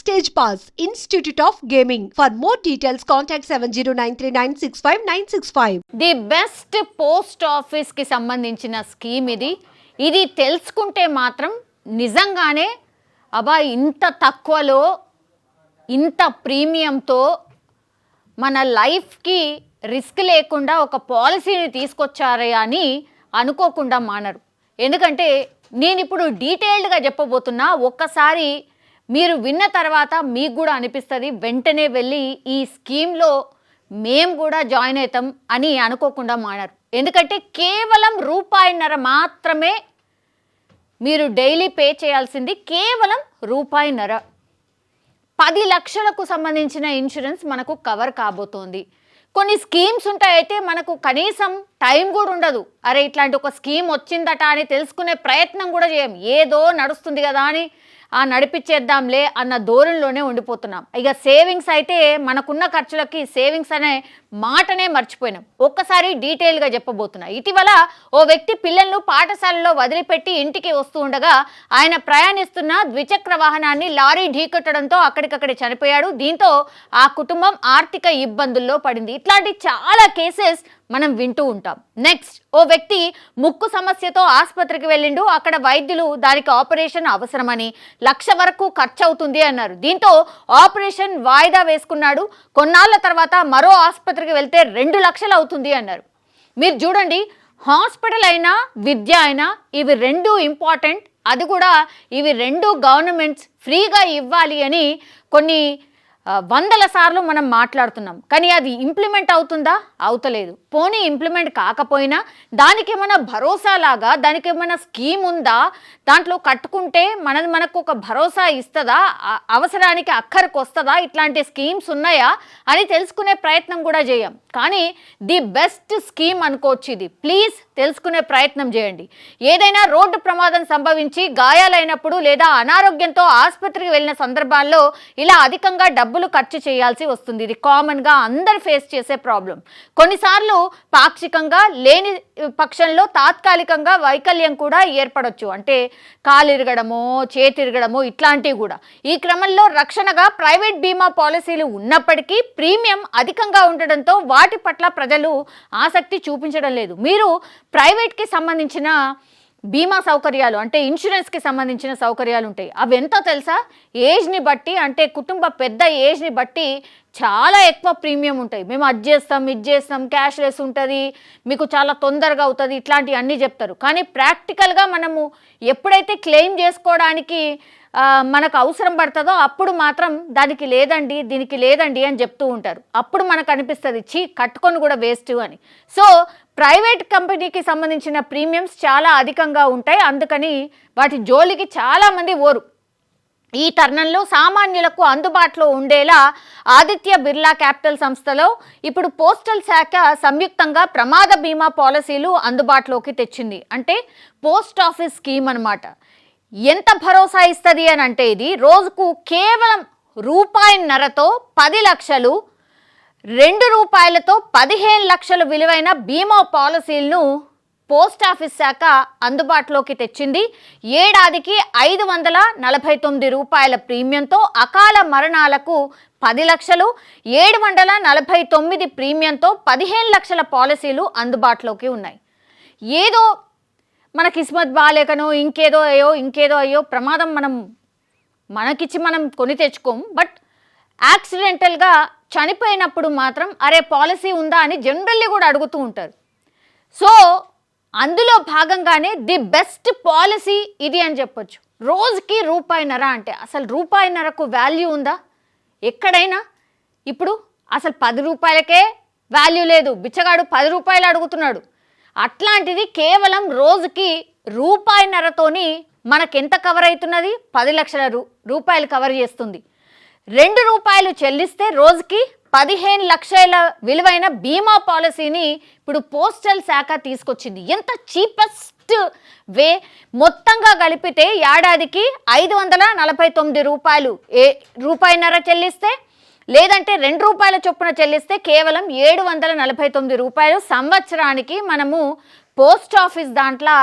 Stage Pass, Institute of Gaming. For more details, contact 709396596. The best post office కి సంబంధించిన scheme ఇది తెలుసుకుంటే మాత్రం నిజంగానే అబ్బా ఇంత తక్కువలో ఇంత ప్రీమియంతో మన లైఫ్కి రిస్క్ లేకుండా ఒక పాలసీని తీసుకొచ్చారే అని అనుకోకుండా మానరు. ఎందుకంటే నేను ఇప్పుడు డీటెయిల్డ్గా చెప్పబోతున్నా. ఒక్కసారి మీరు విన్న తర్వాత మీకు కూడా అనిపిస్తుంది వెంటనే వెళ్ళి ఈ స్కీమ్లో మేము కూడా జాయిన్ అవుతాం అని అనుకోకుండా మానరు. ఎందుకంటే కేవలం ₹1.5 మాత్రమే మీరు డైలీ పే చేయాల్సింది. కేవలం ₹1.5. 10 లక్షలకు సంబంధించిన ఇన్సూరెన్స్ మనకు కవర్ కాబోతోంది. కొన్ని స్కీమ్స్ ఉంటాయితే మనకు కనీసం టైం కూడా ఉండదు. అరే ఇట్లాంటి ఒక స్కీమ్ వచ్చిందట అని తెలుసుకునే ప్రయత్నం కూడా చేయం. ఏదో నడుస్తుంది కదా అని నడిపించేద్దాంలే అన్న ధోరణిలోనే ఉండిపోతున్నాం. ఇక సేవింగ్స్ అయితే మనకున్న ఖర్చులకి సేవింగ్స్ అనే మాటనే మర్చిపోయినాం. ఒక్కసారి డీటెయిల్గా చెప్పబోతున్నా. ఇటీవల ఓ వ్యక్తి పిల్లలను పాఠశాలలో వదిలిపెట్టి ఇంటికి వస్తూ ఉండగా ఆయన ప్రయాణిస్తున్న ద్విచక్ర వాహనాన్ని లారీ ఢీకొట్టడంతో అక్కడికక్కడే చనిపోయాడు. దీంతో ఆ కుటుంబం ఆర్థిక ఇబ్బందుల్లో పడింది. ఇట్లాంటి చాలా కేసెస్ మనం వింటూ ఉంటాం. నెక్స్ట్, ఓ వ్యక్తి ముక్కు సమస్యతో ఆసుపత్రికి వెళ్ళిండు. అక్కడ వైద్యులు దానికి ఆపరేషన్ అవసరమని 1,00,000 వరకు ఖర్చు అవుతుంది అన్నారు. దీంతో ఆపరేషన్ వాయిదా వేసుకున్నాడు. కొన్నాళ్ళ తర్వాత మరో ఆసుపత్రికి వెళ్తే 2 లక్షలు అవుతుంది అన్నారు. మీరు చూడండి, హాస్పిటల్ అయినా విద్య అయినా ఇవి 2 ఇంపార్టెంట్. అది కూడా ఇవి 2 గవర్నమెంట్స్ ఫ్రీగా ఇవ్వాలి అని కొన్ని వందల సార్లు మనం మాట్లాడుతున్నాం. కానీ అది ఇంప్లిమెంట్ అవుతుందా? అవుతలేదు. పోనీ ఇంప్లిమెంట్ కాకపోయినా దానికి ఏమైనా భరోసా లాగా దానికి ఏమైనా స్కీమ్ ఉందా? దాంట్లో కట్టుకుంటే మనకు ఒక భరోసా ఇస్తుందా? అవసరానికి అక్కరకు వస్తుందా? ఇట్లాంటి స్కీమ్స్ ఉన్నాయా అని తెలుసుకునే ప్రయత్నం కూడా చేయం. కానీ ది బెస్ట్ స్కీమ్ అనుకోవచ్చు ఇది. ప్లీజ్ తెలుసుకునే ప్రయత్నం చేయండి. ఏదైనా రోడ్డు ప్రమాదం సంభవించి గాయాలైనప్పుడు లేదా అనారోగ్యంతో ఆసుపత్రికి వెళ్ళిన సందర్భాల్లో ఇలా అధికంగా డబ్బులు ఖర్చు చేయాల్సి వస్తుంది. ఇది కామన్గా అందరు ఫేస్ చేసే ప్రాబ్లం. కొన్నిసార్లు పాక్షికంగా, లేని పక్షంలో తాత్కాలికంగా వైకల్యం కూడా ఏర్పడవచ్చు. అంటే కాలు ఇరగడమో చేతి ఇరగడమో ఇట్లాంటివి కూడా. ఈ క్రమంలో రక్షణగా ప్రైవేట్ బీమా పాలసీలు ఉన్నప్పటికీ ప్రీమియం అధికంగా ఉండడంతో వాటి పట్ల ప్రజలు ఆసక్తి చూపించడం లేదు. మీరు ప్రైవేట్కి సంబంధించిన బీమా సౌకర్యాలు అంటే ఇన్సూరెన్స్కి సంబంధించిన సౌకర్యాలు ఉంటాయి. అవి ఎంతో తెలుసా? ఏజ్ని బట్టి, అంటే కుటుంబ పెద్ద ఏజ్ని బట్టి చాలా ఎక్కువ ప్రీమియం ఉంటాయి. మేము అది చేస్తాం, ఇది చేస్తాం, క్యాష్లెస్ ఉంటుంది, మీకు చాలా తొందరగా అవుతుంది, ఇట్లాంటివి అన్నీ చెప్తారు. కానీ ప్రాక్టికల్గా మనము ఎప్పుడైతే క్లెయిమ్ చేసుకోవడానికి మనకు అవసరం పడుతుందో అప్పుడు మాత్రం దానికి లేదండి, దీనికి లేదండి అని చెప్తూ ఉంటారు. అప్పుడు మనకు అనిపిస్తుంది కట్టుకొని కూడా వేస్ట్ అని. సో ప్రైవేట్ కంపెనీకి సంబంధించిన ప్రీమియమ్స్ చాలా అధికంగా ఉంటాయి. అందుకని వాటి జోలికి చాలామంది ఓరు. ఈ తరుణంలో సామాన్యులకు అందుబాటులో ఉండేలా ఆదిత్య బిర్లా క్యాపిటల్ సంస్థలో ఇప్పుడు పోస్టల్ శాఖ సంయుక్తంగా ప్రమాద బీమా పాలసీలు అందుబాటులోకి తెచ్చింది. అంటే పోస్ట్ ఆఫీస్ స్కీమ్ అన్నమాట. ఎంత భరోసా ఇస్తుంది అని అంటే ఇది రోజుకు కేవలం ₹1.5తో 10 లక్షలు, ₹2తో 15 లక్షలు విలువైన బీమా పాలసీలను పోస్ట్ ఆఫీస్ శాఖ అందుబాటులోకి తెచ్చింది. ఏడాదికి ₹549 ప్రీమియంతో అకాల మరణాలకు 10 లక్షలు, 749 ప్రీమియంతో 15 లక్షల పాలసీలు అందుబాటులోకి ఉన్నాయి. ఏదో మన కిస్మత్ బాలేకనో ఇంకేదో అయ్యో ప్రమాదం మనకిచ్చి మనం కొని తెచ్చుకోము. బట్ యాక్సిడెంటల్గా చనిపోయినప్పుడు మాత్రం అరే పాలసీ ఉందా అని జనరల్లీ కూడా అడుగుతూ ఉంటారు. సో అందులో భాగంగానే ది బెస్ట్ పాలసీ ఇది అని చెప్పొచ్చు. రోజుకి ₹1.5 అంటే అసలు ₹1.5కు వాల్యూ ఉందా ఎక్కడైనా? ఇప్పుడు అసలు ₹10కే వాల్యూ లేదు. బిచ్చగాడు ₹10 అడుగుతున్నాడు. అట్లాంటిది కేవలం రోజుకి ₹1.5తోని మనకెంత కవర్ అవుతున్నది? 10 లక్షల రూపాయలు కవర్ చేస్తుంది. ₹2 చెల్లిస్తే రోజుకి 15 లక్షల విలువైన బీమా పాలసీని ఇప్పుడు పోస్టల్ శాఖ తీసుకొచ్చింది. ఎంత చీపెస్ట్ వే. మొత్తంగా కలిపితే ఏడాదికి ₹549 ₹1.5 చెల్లిస్తే, లేదంటే ₹2 చొప్పున చెల్లిస్తే కేవలం ₹749 సంవత్సరానికి మనము పోస్ట్ ఆఫీస్ దాంట్లో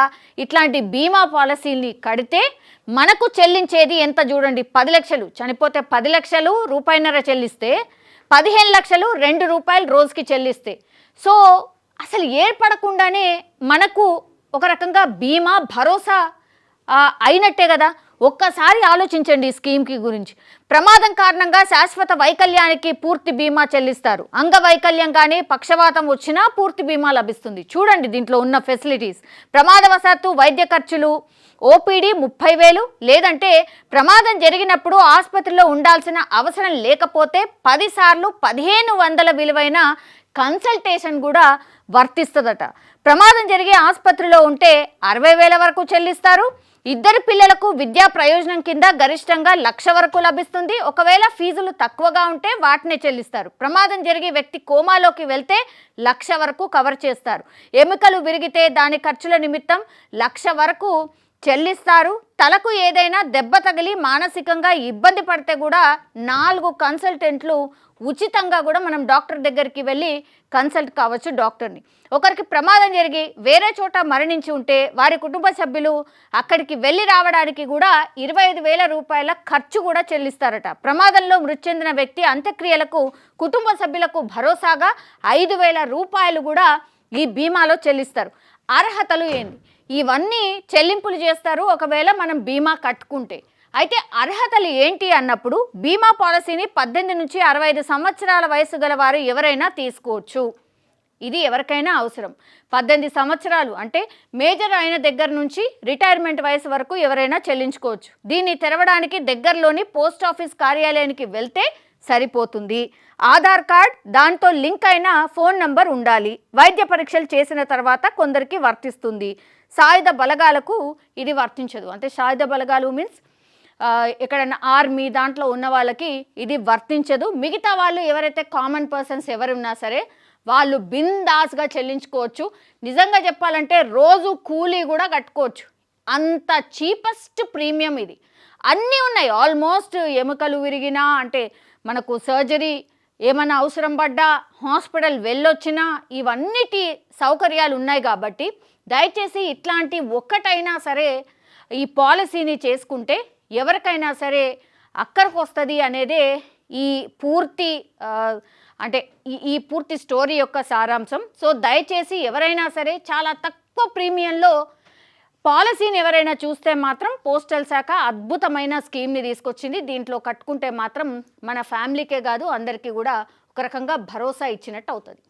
ఇట్లాంటి బీమా పాలసీని కడితే మనకు చెల్లించేది ఎంత చూడండి, 10 లక్షలు చనిపోతే 10 లక్షలు రూపాయిన్నర చెల్లిస్తే 15 లక్షలు ₹2 రోజుకి చెల్లిస్తే, సో అసలు ఏర్పడకుండానే మనకు ఒక రకంగా బీమా భరోసా అయినట్టే కదా. ఒక్కసారి ఆలోచించండి ఈ స్కీమ్కి గురించి. ప్రమాదం కారణంగా శాశ్వత వైకల్యానికి పూర్తి బీమా చెల్లిస్తారు. అంగవైకల్యం కానీ పక్షవాతం వచ్చినా పూర్తి బీమా లభిస్తుంది. చూడండి దీంట్లో ఉన్న ఫెసిలిటీస్. ప్రమాదవశాత్తు వైద్య ఖర్చులు ఓపీడీ 30,000, లేదంటే ప్రమాదం జరిగినప్పుడు ఆసుపత్రిలో ఉండాల్సిన అవసరం లేకపోతే 10 సార్లు 1500 విలువైన కన్సల్టేషన్ కూడా వర్తిస్తుందట. ప్రమాదం జరిగే ఆసుపత్రిలో ఉంటే 60,000 వరకు చెల్లిస్తారు. 2 పిల్లలకు విద్యా ప్రయోజనం కింద గరిష్టంగా 1,00,000 వరకు లభిస్తుంది. ఒకవేళ ఫీజులు తక్కువగా ఉంటే వాటినే చెల్లిస్తారు. ప్రమాదం జరిగి వ్యక్తి కోమాలోకి వెళ్తే 1,00,000 వరకు కవర్ చేస్తారు. ఎముకలు విరిగితే దాని ఖర్చుల నిమిత్తం 1,00,000 వరకు చెల్లిస్తారు. తలకు ఏదైనా దెబ్బ తగిలి మానసికంగా ఇబ్బంది పడితే కూడా 4 కన్సల్టెంట్లు ఉచితంగా కూడా మనం డాక్టర్ దగ్గరికి వెళ్ళి కన్సల్ట్ కావచ్చు డాక్టర్ని. ఒకరికి ప్రమాదం జరిగి వేరే చోట మరణించి ఉంటే వారి కుటుంబ సభ్యులు అక్కడికి వెళ్ళి రావడానికి కూడా 25,000 రూపాయల ఖర్చు కూడా చెల్లిస్తారట. ప్రమాదంలో మృతి చెందిన వ్యక్తి అంత్యక్రియలకు కుటుంబ సభ్యులకు భరోసాగా 5,000 రూపాయలు కూడా ఈ బీమాలో చెల్లిస్తారు. అర్హతలు ఏంటి? ఇవన్నీ చెల్లింపులు చేస్తారు ఒకవేళ మనం బీమా కట్టుకుంటే. అయితే అర్హతలు ఏంటి అన్నప్పుడు బీమా పాలసీని 18 నుంచి 65 సంవత్సరాల వయసు గల వారు ఎవరైనా తీసుకోవచ్చు. ఇది ఎవరికైనా అవసరం. 18 సంవత్సరాలు అంటే మేజర్ అయిన దగ్గర నుంచి రిటైర్మెంట్ వయసు వరకు ఎవరైనా చెల్లించుకోవచ్చు. దీన్ని తెరవడానికి దగ్గరలోని పోస్ట్ ఆఫీస్ కార్యాలయానికి వెళ్తే సరిపోతుంది. ఆధార్ కార్డ్, దాంతో లింక్ అయిన ఫోన్ నంబర్ ఉండాలి. వైద్య పరీక్షలు చేసిన తర్వాత కొందరికి వర్తిస్తుంది. సాయుధ బలగాలకు ఇది వర్తించదు. అంటే సాయుధ బలగాలు మీన్స్ ఎక్కడైనా ఆర్మీ దాంట్లో ఉన్న వాళ్ళకి ఇది వర్తించదు. మిగతా వాళ్ళు ఎవరైతే కామన్ పర్సన్స్ ఎవరున్నా సరే వాళ్ళు బిందాస్గా చెల్లించుకోవచ్చు. నిజంగా చెప్పాలంటే రోజు కూలీ కూడా కట్టుకోవచ్చు. అంత చీపెస్ట్ ప్రీమియం ఇది. అన్నీ ఉన్నాయి ఆల్మోస్ట్. ఎముకలు విరిగినా అంటే మనకు సర్జరీ ఏమైనా అవసరం పడ్డా హాస్పిటల్ వెళ్ళొచ్చినా ఇవన్నిటి సౌకర్యాలు ఉన్నాయి. కాబట్టి దయచేసి ఇట్లాంటి ఒక్కటైనా సరే ఈ పాలసీని చేసుకుంటే ఎవరికైనా సరే అక్కడికి వస్తుంది అనేదే ఈ పూర్తి అంటే ఈ పూర్తి స్టోరీ యొక్క సారాంశం. సో దయచేసి ఎవరైనా సరే చాలా తక్కువ ప్రీమియంలో పాలసీని ఎవరైనా చూస్తే మాత్రం పోస్టల్ శాఖ అద్భుతమైన స్కీమ్ని తీసుకొచ్చింది. దీంట్లో కట్టుకుంటే మాత్రం మన ఫ్యామిలీకే కాదు అందరికీ కూడా ఒక రకంగా భరోసా ఇచ్చినట్టు అవుతుంది.